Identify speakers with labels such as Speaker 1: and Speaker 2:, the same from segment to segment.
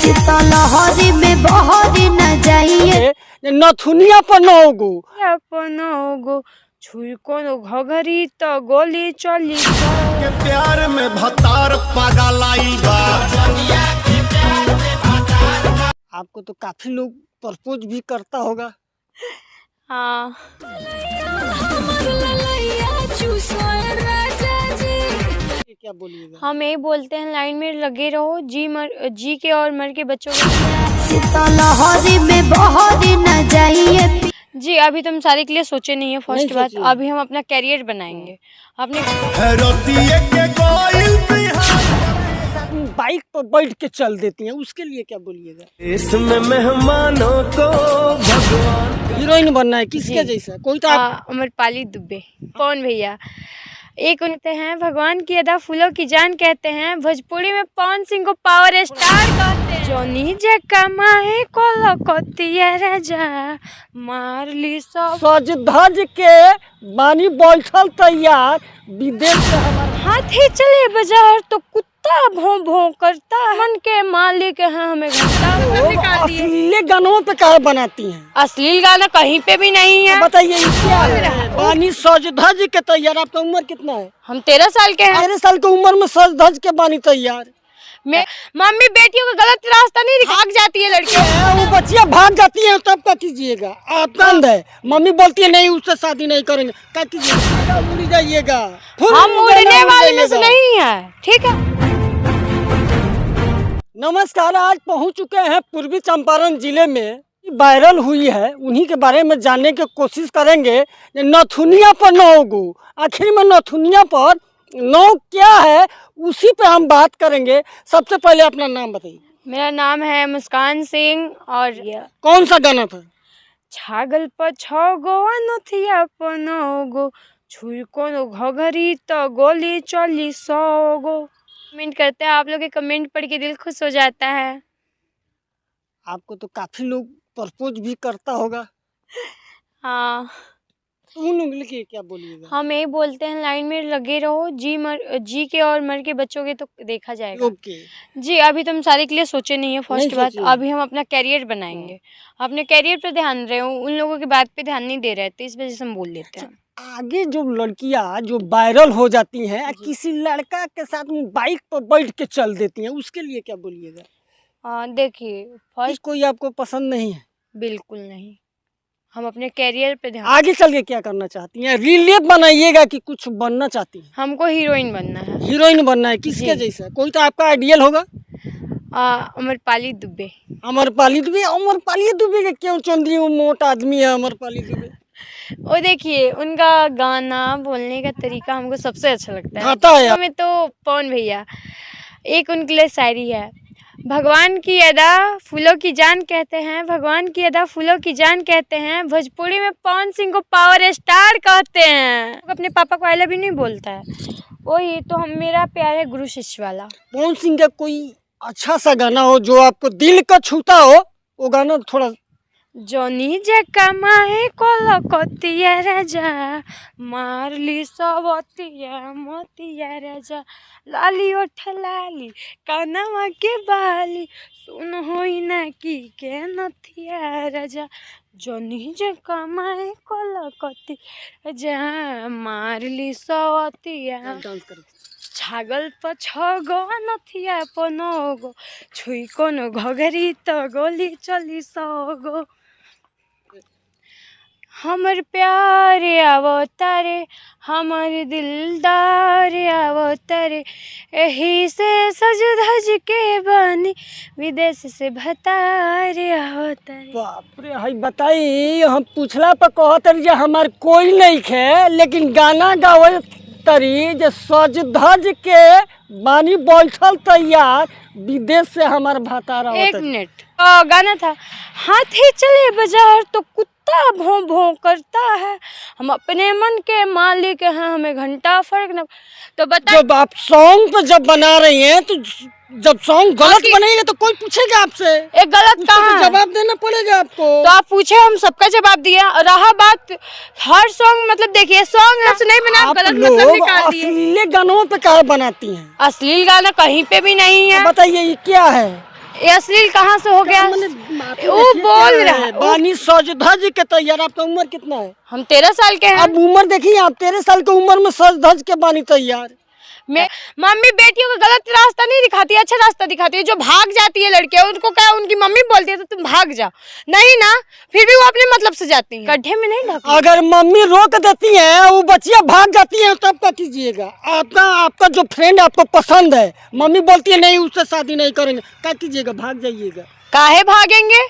Speaker 1: लहरी में बहरी न जाइए
Speaker 2: नथुनिया पनोगो
Speaker 3: छुई कोनो घघरी तो गोली चली
Speaker 4: के प्यार में भतार पागल आइल बा।
Speaker 2: आपको तो काफी लोग प्रपोज भी करता होगा।
Speaker 3: हाँ
Speaker 2: ये क्या बोलिएगा?
Speaker 3: हम यही बोलते हैं लाइन में लगे रहो, जी के और मर के बच्चों के।
Speaker 1: लहरी में बहरी न जाइए
Speaker 3: जी अभी तुम शादी के लिए सोचे नहीं है फर्स्ट बात। अभी हम अपना कैरियर बनाएंगे अपने।
Speaker 2: बाइक पर बैठ के चल देती हैं, उसके लिए क्या बोलिएगा?
Speaker 4: इसमें मेहमानों को भगवान
Speaker 2: हीरोइन बनना है किसके जैसा? कोई तो
Speaker 3: अमरपाली दुबे। कौन भैया? एक उनते हैं भगवान की अदा फूलों की जान कहते हैं, भोजपुरी में पवन सिंह को पावर स्टार कहते हैं। जोनी जे कमाए को लकोतिया राजा मार ली सब
Speaker 2: सज धज के बानी बैठल तैयार विदेश से हमारे
Speaker 3: हाथी चले बाजार तो कुत्ता भों भों करता, मन के मालिक हैं हमें घंटा
Speaker 2: असली गानों पे कहा बनाती हैं?
Speaker 3: अश्लील गाना कहीं पे भी नहीं है।
Speaker 2: बताइए क्या है? बानी सज धज के तैयार। आपका उम्र कितना है?
Speaker 3: हम 13 साल के हैं।
Speaker 2: 13 साल की उम्र में सज धज के बानी तैयार।
Speaker 3: मैं मम्मी बेटियों का गलत रास्ता नहीं भाग जाती है लड़के।
Speaker 2: वो बच्चियां भाग जाती हैं तब क्या कीजिएगा? आनंद है। मम्मी बोलती है नहीं उससे शादी नहीं करेंगे, क्या कीजिएगा? उड़ जाइएगा।
Speaker 3: हम उड़ने वाले में से नहीं है, ठीक है।
Speaker 2: नमस्कार, आज पहुंच चुके हैं पूर्वी चंपारण जिले में। वायरल हुई है उन्हीं के बारे में जानने की कोशिश करेंगे। नथुनिया पर नौगो, आखिर में नथुनिया पर नौ क्या है उसी पे हम बात करेंगे। सबसे पहले अपना नाम बताइए।
Speaker 3: मेरा नाम है मुस्कान सिंह और
Speaker 2: कौन सा गाना था?
Speaker 3: छागल पर छगो नथिया पर नौगो छुई कोनो घघरी तो गोली चली 100 गो। कमेंट करते हैं आप लोग के कमेंट पढ़ के दिल खुश हो जाता है।
Speaker 2: आपको तो काफी लोग प्रपोज भी करता होगा।
Speaker 3: हाँ
Speaker 2: उन उंगली की क्या बोलिएगा?
Speaker 3: हम यही बोलते हैं लाइन में लगे रहो, जी के और मर के बच्चों के तो देखा जाएगा।
Speaker 2: ओके
Speaker 3: जी अभी तुम शादी के लिए सोचे नहीं है फर्स्ट बात। अभी हम अपना कैरियर बनाएंगे अपने कैरियर पे ध्यान रहे हो, उन लोगों की बात पे ध्यान नहीं दे रहे थे, इस वजह से हम बोल लेते हैं।
Speaker 2: आगे जो लड़कियां जो वायरल हो जाती हैं किसी लड़का के साथ बाइक पर बैठ के चल देती हैं, उसके लिए क्या बोलिएगा?
Speaker 3: देखिए फर्स्ट
Speaker 2: कोई आपको पसंद नहीं है?
Speaker 3: बिल्कुल नहीं, हम अपने कैरियर पे ध्यान।
Speaker 2: आगे चल के क्या करना चाहती हैं? रील बनाइएगा कि कुछ बनना चाहती हैं?
Speaker 3: हमको हीरोइन बनना है।
Speaker 2: हीरोइन बनना है किसके जैसा? कोई तो आपका आइडियल होगा।
Speaker 3: अमरपाली दुबे।
Speaker 2: अमरपाली दुबे? अमरपाली दुबे के क्यों चुन रही? वो मोटा आदमी है अमरपाली दुबे।
Speaker 3: और देखिए उनका गाना बोलने का तरीका हमको सबसे अच्छा लगता है।
Speaker 2: आता है
Speaker 3: हमें तो पवन भैया। एक उनके लिए शायरी है, भगवान की अदा फूलों की जान कहते हैं, भगवान की अदा फूलों की जान कहते हैं, भोजपुरी में पवन सिंह को पावर स्टार कहते हैं। अपने पापा को आई लव यू नहीं बोलता है, वही तो हम मेरा प्यार है गुरु शिष्य वाला।
Speaker 2: पवन सिंह का कोई अच्छा सा गाना हो जो आपको दिल का छूता हो, वो गाना थोड़ा।
Speaker 3: जोनी जे कमाए को लकोतिया राजा मार ली सबतिया मोतिया राजा लाली ओठ लाली कानवा के बाली सुन होई ना की के नथिया राजा जोनी जे कमाए को लकोती राजा मार ली सबतिया छागल पर छगो नथिया पर नौगो छुई कोनो घघरी तो गोली चली 100 गो। हमर प्यार आवो तारे हमर दिलदार आवो तारे एही से सज धज के बानी विदेश से भतार आवो तारे।
Speaker 2: बाप रे, हाय बताई हम पूछला पर कहत रही हमार कोई नहीं खे, लेकिन गाना गावे तरी जे सज धज के बानी बैठल तैयार विदेश से हमार भतारा।
Speaker 3: एक मिनट गाना था, हाथी चले बाजार तो कुत्ता भों भों करता है, हम अपने मन के मालिक हैं हमें घंटा फर्क न। तो बता
Speaker 2: जब आप सॉन्ग पे जब बना रही हैं तो जब सॉन्ग गलत बनेगा तो कोई पूछेगा आपसे।
Speaker 3: एक गलत कहाँ है?
Speaker 2: जवाब देना पड़ेगा आपको।
Speaker 3: तो आप पूछे, हम सबका जवाब दिया। रहा बात हर सॉन्ग मतलब देखिए सॉन्ग ऐसे नहीं बना, आप गलत मतलब निकाल दिए।
Speaker 2: अश्लील गानों पे क्या बनाती हैं?
Speaker 3: अश्लील गाना कहीं पे भी नहीं है।
Speaker 2: बताइए ये क्या है?
Speaker 3: ये अश्लील कहाँ से हो गया? वो बोल रहा है
Speaker 2: बानी सज धज के तैयार। आपका उम्र कितना है?
Speaker 3: हम 13 साल के हैं।
Speaker 2: अब उम्र देखिए, आप 13 साल की उम्र में सज धज के बानी तैयार।
Speaker 3: मैं मम्मी बेटियों को गलत रास्ता नहीं दिखाती, अच्छा रास्ता दिखाती है। जो भाग जाती है लड़कियां, उनको क्या उनकी मम्मी बोलती है तो तुम भाग जाओ, नहीं ना, फिर भी वो अपने मतलब से जाती हैं। गड्ढे में नहीं ढकती।
Speaker 2: अगर मम्मी रोक देती है, वो बच्चियां भाग जाती हैं, तब क्या कीजिएगा? आपका जो फ्रेंड आपको पसंद है, मम्मी बोलती है नहीं उससे शादी नहीं करेंगे, क्या कीजिएगा? भाग जाइएगा।
Speaker 3: काहे भागेंगे?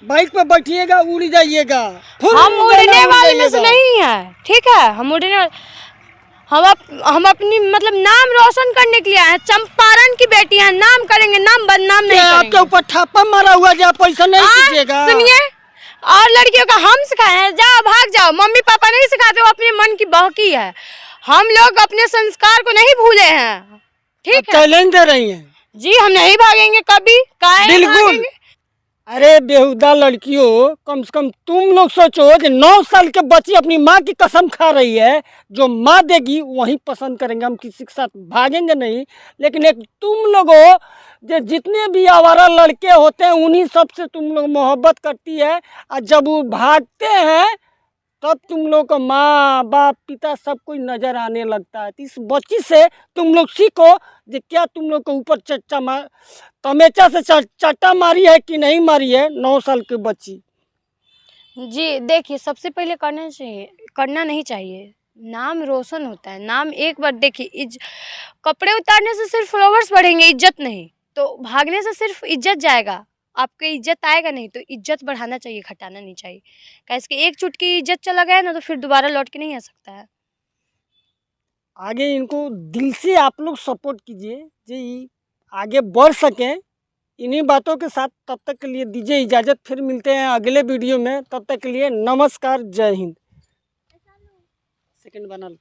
Speaker 2: बाइक पे बैठिएगा, उड़ जाइएगा।
Speaker 3: हम उड़ने वाले में से नहीं है, ठीक है? हम उड़ने हम अपनी मतलब नाम रोशन करने के लिए आए हैं। चंपारण की बेटी हैं, नाम करेंगे, नाम बदनाम नहीं करेंगे।
Speaker 2: आपके ऊपर ठप्पा मारा हुआ है, आप पैसा नहीं कीजिएगा।
Speaker 3: सुनिए, और लड़कियों का हम सिखाए हैं, जाओ भाग जाओ। मम्मी पापा नहीं सिखाते, वो अपने मन की बहकी है। हम लोग अपने संस्कार को नहीं भूले हैं, ठीक है?
Speaker 2: चैलेंज दे रही हैं
Speaker 3: जी, हम नहीं भागेंगे कभी। काहे
Speaker 2: बिल्कुल।
Speaker 3: भागेंगे?
Speaker 2: अरे बेहुदा लड़कियों, कम से कम तुम लोग सोचो कि 9 साल के बच्ची अपनी माँ की कसम खा रही है, जो माँ देगी वही पसंद करेंगे। हम किसी के साथ भागेंगे नहीं, लेकिन एक तुम लोग हो जो जितने भी आवारा लड़के होते हैं उन्हीं सब से तुम लोग मोहब्बत करती है, और जब वो भागते हैं तब तुम लोग का माँ बाप पिता सब कोई नजर आने लगता है। तो इस बच्ची से तुम लोग सीखो कि क्या तुम लोग के ऊपर तमेचा से चाटा मारी है कि नहीं मारी है 9 साल की बच्ची।
Speaker 3: जी देखिए, सबसे पहले करना नहीं चाहिए। नाम रोशन होता है, नाम एक बार देखिए, कपड़े उतारने से सिर्फ फॉलोवर्स बढ़ेंगे, इज्जत नहीं। तो भागने से सिर्फ इज्जत जाएगा, आपकी इज्जत आएगा नहीं। तो इज्जत बढ़ाना चाहिए, घटाना नहीं चाहिए। कैसे कि एक चुटकी इज्जत चला गया ना तो फिर दोबारा लौट के नहीं आ सकता है।
Speaker 2: आगे इनको दिल से आप लोग सपोर्ट कीजिए जी, आगे बढ़ सकें। इन्हीं बातों के साथ तब तक के लिए दीजिए इजाज़त, फिर मिलते हैं अगले वीडियो में। तब तक के लिए नमस्कार, जय हिंद। सेकंड बना लो।